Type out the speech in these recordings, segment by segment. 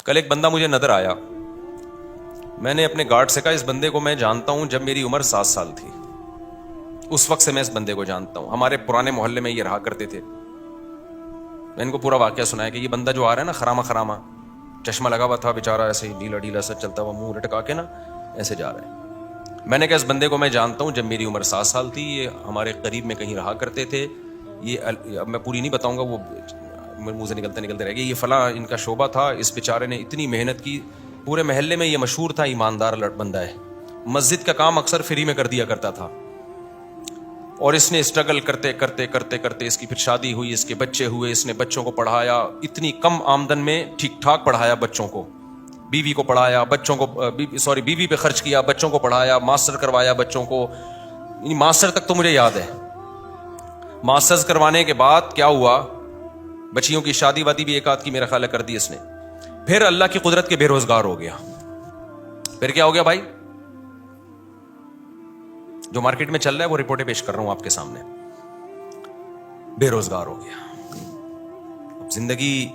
کل ایک بندہ مجھے نظر آیا. میں نے اپنے گارڈ سے کہا اس بندے کو میں جانتا ہوں جب میری عمر 7 سال تھی. اس وقت سے میں اس بندے کو جانتا ہوں. ہمارے پرانے محلے میں یہ رہا کرتے تھے. میں ان کو پورا واقعہ سنایا کہ یہ بندہ جو آ رہا ہے نا خراما چشمہ لگا ہوا تھا بیچارہ, ایسے ہی ڈھیلا ڈھیلا سا چلتا ہوا, منہ لٹکا کے نا ایسے جا رہا ہے. میں نے کہا اس بندے کو میں جانتا ہوں جب میری عمر 7 سال تھی. یہ ہمارے قریب میں کہیں رہا کرتے تھے. یہ اب میں پوری نہیں بتاؤں گا, وہ منہ سے نکلتے رہ گئے. یہ فلاں ان کا شعبہ تھا. اس بیچارے نے اتنی محنت کی, پورے محلے میں یہ مشہور تھا ایماندار بندہ ہے. مسجد کا کام اکثر فری میں کر دیا کرتا تھا. اور اس نے اسٹرگل کرتے اس کی پھر شادی ہوئی, اس کے بچے ہوئے, اس نے بچوں کو پڑھایا. اتنی کم آمدن میں ٹھیک ٹھاک پڑھایا بچوں کو, بیوی کو پڑھایا, بچوں کو بیوی پہ خرچ کیا, بچوں کو پڑھایا, ماسٹر کروایا بچوں کو. ماسٹر تک تو مجھے یاد ہے. ماسٹرز کروانے کے بعد کیا ہوا, بچیوں کی شادی وادی بھی ایک آدھ کی میرا خیال ہے کر دی اس نے. پھر اللہ کی قدرت کے بے روزگار ہو گیا. پھر کیا ہو گیا بھائی, جو مارکیٹ میں چل رہا ہے وہ رپورٹیں پیش کر رہا ہوں آپ کے سامنے. بے روزگار ہو گیا. زندگی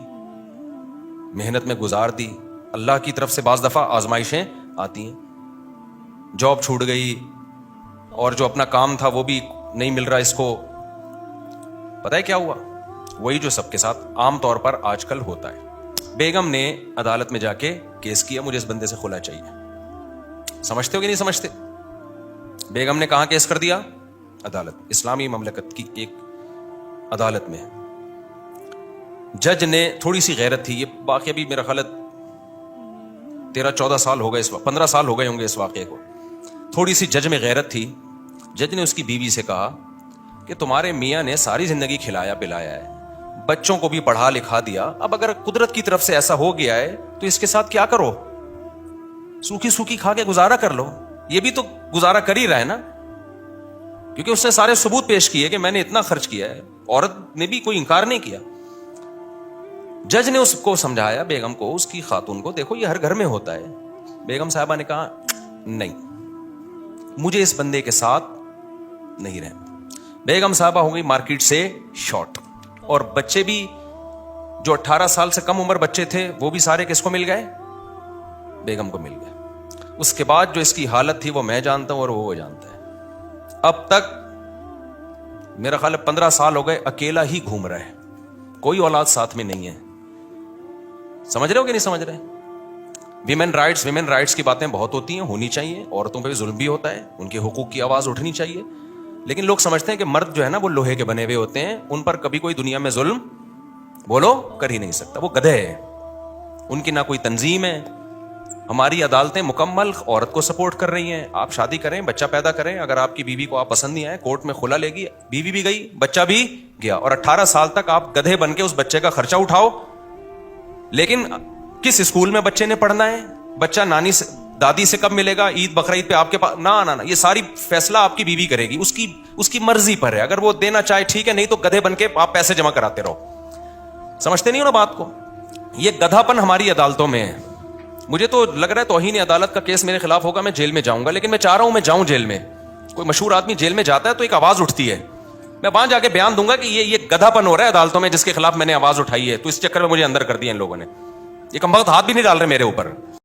محنت میں گزار دی. اللہ کی طرف سے بعض دفعہ آزمائشیں آتی ہیں. جاب چھوٹ گئی, اور جو اپنا کام تھا وہ بھی نہیں مل رہا اس کو. پتہ ہے کیا ہوا, وہی جو سب کے ساتھ عام طور پر آج کل ہوتا ہے. بیگم نے عدالت میں جا کے کیس کیا, مجھے اس بندے سے خلا چاہیے. سمجھتے ہو کہ نہیں سمجھتے؟ بیگم نے کہاں کیس کر دیا؟ عدالت, اسلامی مملکت کی ایک عدالت میں. جج نے تھوڑی سی غیرت تھی, یہ واقعہ بھی میرا خیال 13-14 سال ہو گئے, 15 سال ہو گئے ہوں گے اس واقعے کو. تھوڑی سی جج میں غیرت تھی. جج نے اس کی بیوی سے کہا کہ تمہارے میاں نے ساری زندگی کھلایا پلایا ہے, بچوں کو بھی پڑھا لکھا دیا, اب اگر قدرت کی طرف سے ایسا ہو گیا ہے تو اس کے ساتھ کیا کرو, سوکھی کھا کے گزارا کر لو. یہ بھی تو گزارا کر ہی رہا ہے نا, کیونکہ اس نے سارے ثبوت پیش کیے کہ میں نے اتنا خرچ کیا ہے. عورت نے بھی کوئی انکار نہیں کیا. جج نے اس کو سمجھایا, بیگم کو, اس کی خاتون کو, دیکھو یہ ہر گھر میں ہوتا ہے. بیگم صاحبہ نے کہا نہیں, مجھے اس بندے کے ساتھ نہیں رہنا. بیگم صاحبہ ہو گئی مارکیٹ سے شارٹ, اور بچے بھی جو 18 سال سے کم عمر بچے تھے وہ بھی سارے کس کو مل گئے؟ بیگم کو مل گئے. اس کے بعد جو اس کی حالت تھی وہ میں جانتا ہوں اور وہ جانتا ہے. اب تک میرا خیال ہے 15 سال ہو گئے اکیلا ہی گھوم رہا ہے, کوئی اولاد ساتھ میں نہیں ہے. سمجھ رہے ہو کہ نہیں سمجھ رہے؟ ویمن رائٹس کی باتیں بہت ہوتی ہیں, ہونی چاہیے. عورتوں پہ بھی ظلم بھی ہوتا ہے, ان کے حقوق کی آواز اٹھنی چاہیے. لیکن لوگ سمجھتے ہیں کہ مرد جو ہے نا وہ لوہے کے بنے ہوئے ہوتے ہیں, ان پر کبھی کوئی دنیا میں ظلم بولو کر ہی نہیں سکتا. وہ گدھے ہیں, ان کی نہ کوئی تنظیم ہے. ہماری عدالتیں مکمل عورت کو سپورٹ کر رہی ہیں. آپ شادی کریں, بچہ پیدا کریں, اگر آپ کی بیوی کو آپ پسند نہیں آئے کورٹ میں خلا لے گی, بیوی بھی گئی, بچہ بھی گیا, اور 18 سال تک آپ گدھے بن کے اس بچے کا خرچہ اٹھاؤ. لیکن کس اسکول میں بچے نے پڑھنا ہے, بچہ نانی سے دادی سے کب ملے گا, عید بقرعید پہ آپ کے پاس, نہ, یہ ساری فیصلہ آپ کی بیوی کرے گی. اس کی مرضی پر ہے. اگر وہ دینا چاہے ٹھیک ہے, نہیں تو گدھے بن کے آپ پیسے جمع کراتے رہو. سمجھتے نہیں ہو نا بات کو؟ یہ گدھا پن ہماری عدالتوں میں ہے. مجھے تو لگ رہا ہے توہین عدالت کا کیس میرے خلاف ہوگا, میں جیل میں جاؤں گا. لیکن میں چاہ رہا ہوں میں جاؤں جیل میں. کوئی مشہور آدمی جیل میں جاتا ہے تو ایک آواز اٹھتی ہے, میں وہاں جا کے بیان دوں گا کہ یہ گدھا پن ہو رہا ہے عدالتوں میں جس کے خلاف میں نے آواز اٹھائی ہے, تو اس چکر میں مجھے اندر کر دیا ان لوگوں نے. یہ کمبخت ہاتھ بھی نہیں ڈال رہے میرے اوپر.